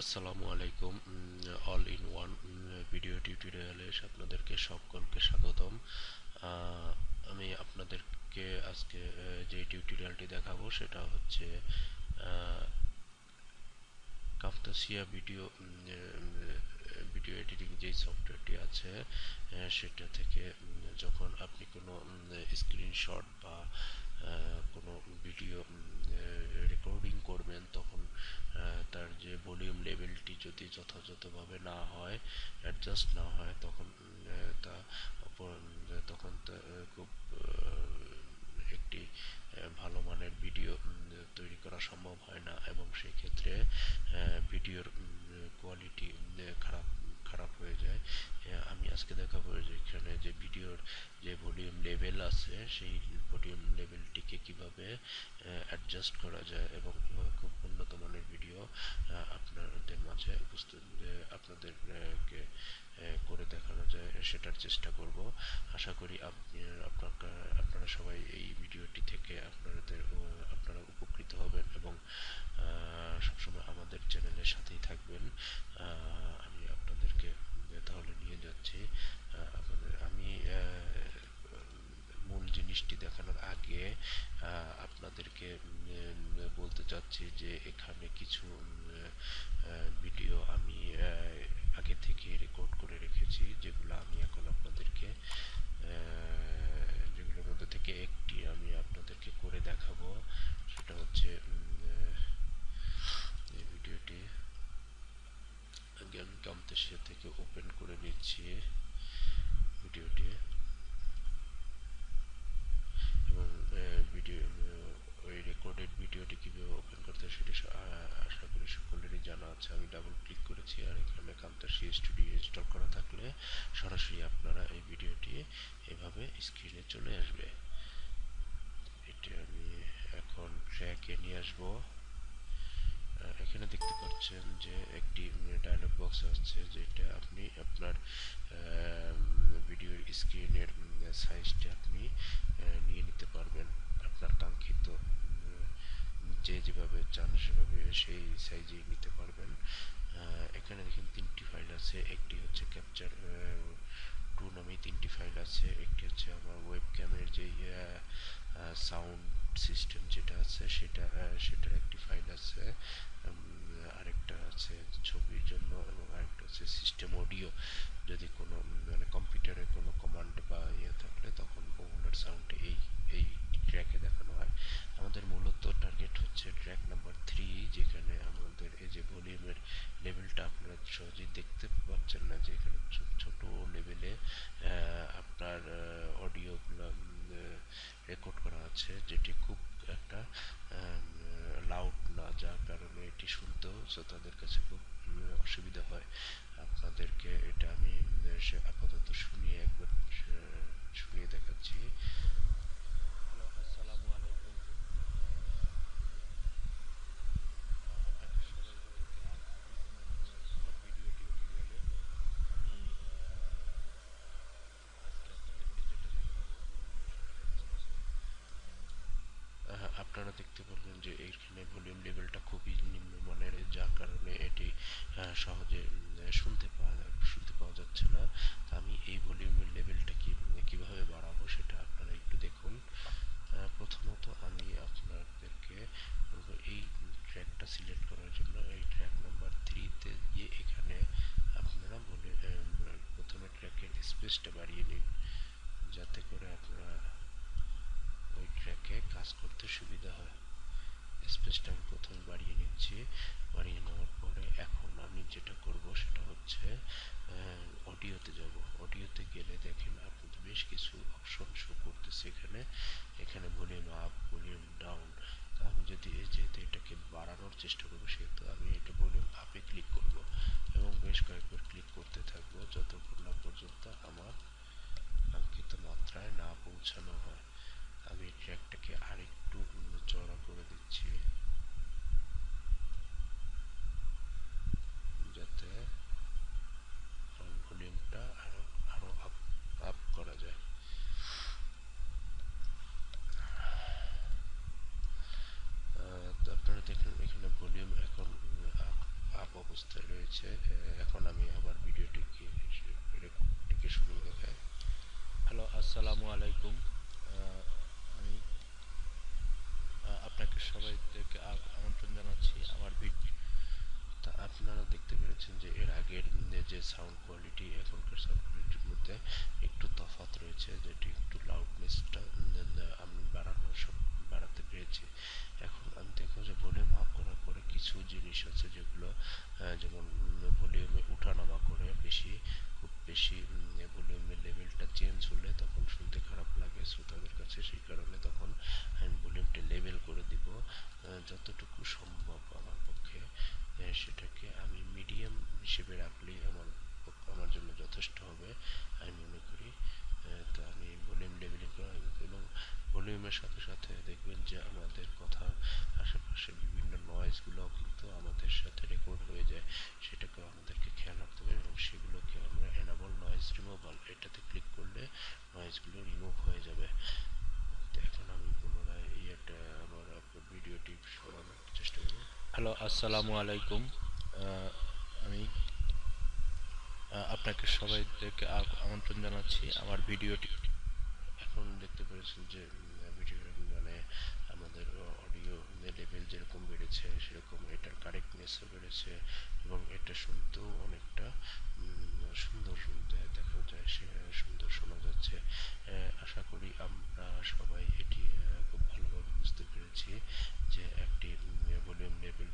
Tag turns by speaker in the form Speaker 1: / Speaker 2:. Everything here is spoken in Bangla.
Speaker 1: আসসালামু আলাইকুম। অল ইন ওয়ান ভিডিও টিউটোরিয়ালে আপনাদেরকে সকলকে স্বাগতম। আমি আপনাদেরকে আজকে যে টিউটোরিয়ালটি দেখাবো সেটা হচ্ছে কামতাসিয়া ভিডিও এডিটিং যেই সফটওয়্যারটি আছে সেটা থেকে যখন আপনি কোনো স্ক্রিনশট বা কোনো ভিডিও রেকর্ডিং করবেন তখন তার যে ভলিউম লেভেলটি যদি যথাযথভাবে না হয়, অ্যাডজাস্ট না হয়, তখন তা তখন তা খুব একটি ভালো মানের ভিডিও তৈরি করা সম্ভব হয় না এবং সেই ক্ষেত্রে ভিডিওর কোয়ালিটি খারাপ খারাপ হয়ে যায়। আমি আজকে দেখাবো যে এখানে যে ভিডিওর যে ভলিউম লেভেল আছে সেই ভলিউম লেভেলটিকে কিভাবে অ্যাডজাস্ট করা যায় এবং খুব উন্নত মানের ভিডিও আপনাদের মাঝে আপনাদেরকে করে দেখানো যায় সেটার চেষ্টা করব। আশা করি আপনারা সবাই এই ভিডিওটি থেকে আপনারা উপকৃত হবেন এবং সবসময় আমাদের চ্যানেলের সাথেই থাকবেন। আমি আপনাদেরকে তাহলে নিয়ে যাচ্ছি। আমি মূল জিনিসটি দেখানোর আগে আপনাদেরকে বলতে চাচ্ছি যে এখানে কিছু ভিডিও আমি আগে থেকে রেকর্ড করে রেখেছি, যেগুলো আমি এখন আপনাদেরকে যেগুলোর মধ্যে থেকে একটি আমি আপনাদেরকে করে দেখাবো। সেটা হচ্ছে এই ভিডিওটি জ্ঞান কামতেশিয়া থেকে ওপেন করে নিচ্ছি ভিডিওটি এবং ভিডিও ওই রেকর্ডেড ভিডিওটি কিভাবে ওপেন করতে হয় সেটি আশা করি সকলেরই জানা আছে। আমি ডাবল ক্লিক করেছি আর এখানে কামতাসিয়া স্টুডিও ইনস্টল করা থাকলে সরাসরি আপনারা এই ভিডিওটি এভাবে স্ক্রিনে চলে আসবে। এটি আমি এখন ট্র্যাকে নিয়ে আসবো। এখানে দেখতে পাচ্ছেন যে একটি ডায়লগ বক্স আসছে, যেটা আপনি আপনার ভিডিওর স্ক্রিনের সাইজটা আপনি নিয়ে নিতে পারবেন আপনার কাঙ্ক্ষিত যে যেভাবে চান সেভাবে সেই সাইজেই নিতে পারবেন। এখানে দেখেন তিনটি ফাইল আছে। একটি হচ্ছে ক্যাপচার টু নামে তিনটি ফাইল আছে। একটি হচ্ছে আমার ওয়েব ক্যামের যে সাউন্ড সিস্টেম যেটা আছে সেটার একটি ফাইল আছে। আরেকটা আছে ছবির জন্য এবং আরেকটা হচ্ছে সিস্টেম অডিও, যদি কোনো মানে কম্পিউটারে কোনো কমান্ড বা ইয়ে থাকলে তখন ওগুলোর সাউন্ড এই ট্র্যাকে দেখানো হয়। আমাদের মূলত টার্গেট হচ্ছে ট্র্যাক নাম্বার 3, যেখানে আমাদের এই যে ভলিউমের লেভেলটা আপনারা সহজেই দেখতে পাচ্ছেন না, যে এখানে ছোট লেভেলে আপনার অডিওগুলো রেকর্ড করা আছে, যেটি খুব একটা লাউড না, যার কারণে এটি শুনতেও তাদের কাছে খুব অসুবিধা হয়। আপনাদেরকে এটা আমি আপাতত শুনিয়ে একবার শুনিয়ে দেখাচ্ছি। হ্যালো, আসসালামু আলাইকুম। আপনাকে সবাইকে আমন্ত্রণ জানাচ্ছি আমার ভিডিও টিউটোরিয়ালে। আমি আজকে আপনাদেরকে যেটা দেখাবো সেটা হচ্ছে আপনারা দেখতে পারবেন যে এইখানে ভলিউম লেভেলটা খুবই নিম্নমানের, যার কারণে এটি সহজে শুনতে পাওয়া যাচ্ছে না। আমি এই ভলিউমের লেভেলটা কিভাবে বাড়াবো সেটা আপনারা একটু দেখুন। প্রথমত আমি আপনাদেরকে বলবো এই ট্র্যাকটা সিলেক্ট করার জন্য এই ট্র্যাক নাম্বার 3-তে গিয়ে এখানে আপনারা প্রথমে ট্র্যাকের স্পেসটা বাড়িয়ে নিন, যাতে করে আপনারা ওই ট্র্যাকে কাজ করতে সুবিধা হয়। স্পেসটা আমি প্রথমে বাড়িয়ে নিচ্ছি। বাড়িয়ে নেওয়ার পরে এখন আমি যেটা করব সেটা হচ্ছে অডিওতে যাব। অডিওতে গেলে দেখেন আপনাদের বেশ কিছু অপশন শো করতেছে এখানে। এখানে ভলিউম আপ, ভলিউম ডাউন। আমি যদি যেহেতু এটাকে বাড়ানোর চেষ্টা করবো, সেহেতু আমি এটা ভলিউম আপে ক্লিক করব এবং বেশ কয়েকবার ক্লিক করতে থাকবো যতক্ষণ না পর্যন্ত আমার কাঙ্ক্ষিত মাত্রায় না পৌঁছানো হয়। আমি ট্র্যাকটাকে আরেকটু চড়া করে দিচ্ছি, যাতে ভলিউমটা আরো আপ করা যায়। তো আপনারা দেখুন এখানে ভলিউম এখন আপ অবস্থা হয়েছে। এখন আমি আবার রেকর্ডটিকে শুনিয়ে দেখাই।
Speaker 2: হ্যালো, আসসালামু আলাইকুম। আহ, আমি আপনাকে সবাইকে আমন্ত্রণ জানাচ্ছি আমার
Speaker 1: তা আপনারা দেখতে পেরেছেন যে এর আগের যে সাউন্ড কোয়ালিটি এখনকার সাউন্ড কোয়ালিটির মধ্যে একটু তফাৎ রয়েছে, যেটি একটু লাউডনেসটা আমি বাড়াতে পেরেছি। এখন আমি দেখো যে ভলিউম আপ করার পরে কিছু জিনিস আছে যেগুলো যেমন ভলিউমে উঠানামা করে খুব বেশি ভলিউমের লেভেলটা চেঞ্জ হলে তখন শুনতে খারাপ লাগে শ্রোতাদের কাছে। সেই কারণে তখন আমি ভলিউমটা লেভেল করে দিব যতটুকু সম্ভব আমার পক্ষে। সেটাকে আমি মিডিয়াম হিসেবে রাখলেই আমার জন্য যথেষ্ট হবে আমি মনে করি। তো আমি ভলিউম লেভেলিং করা এবং ভলিউমের সাথে সাথে দেখবেন যে আমাদের কথার আশেপাশে বিভিন্ন নয়েজগুলোও কিন্তু আমাদের সাথে রেকর্ড হয়ে যায়। সেটাকেও আমাদেরকে খেয়াল রাখতে হবে এবং সেগুলোকে আমরা এনাবল নয়েজ রিমুভাল এটাতে ক্লিক করলে নয়েজগুলো রিমুভ হয়ে যাবে। তো এখন আমি পুনরায় আবার ভিডিওটি সরানোর চেষ্টা করব।
Speaker 2: হ্যালো, আসসালামু আলাইকুম। আহ, আমি আপনাকে সবাইকে আমন্ত্রণ জানাচ্ছি আমার ভিডিওটি।
Speaker 1: এখন দেখতে পেরেছেন যে ভিডিও মানে আমাদের অডিও লেভেল যেরকম বেড়েছে সেরকম এটার কারেক্টনেসও বেড়েছে এবং এটা শুনতেও অনেকটা সুন্দর শুনতে দেখা যায়, সে সুন্দর শোনা যাচ্ছে। আশা করি আমরা সবাই এটি খুব ভালোভাবে বুঝতে পেরেছি যে একটি ভলিউম লেভেল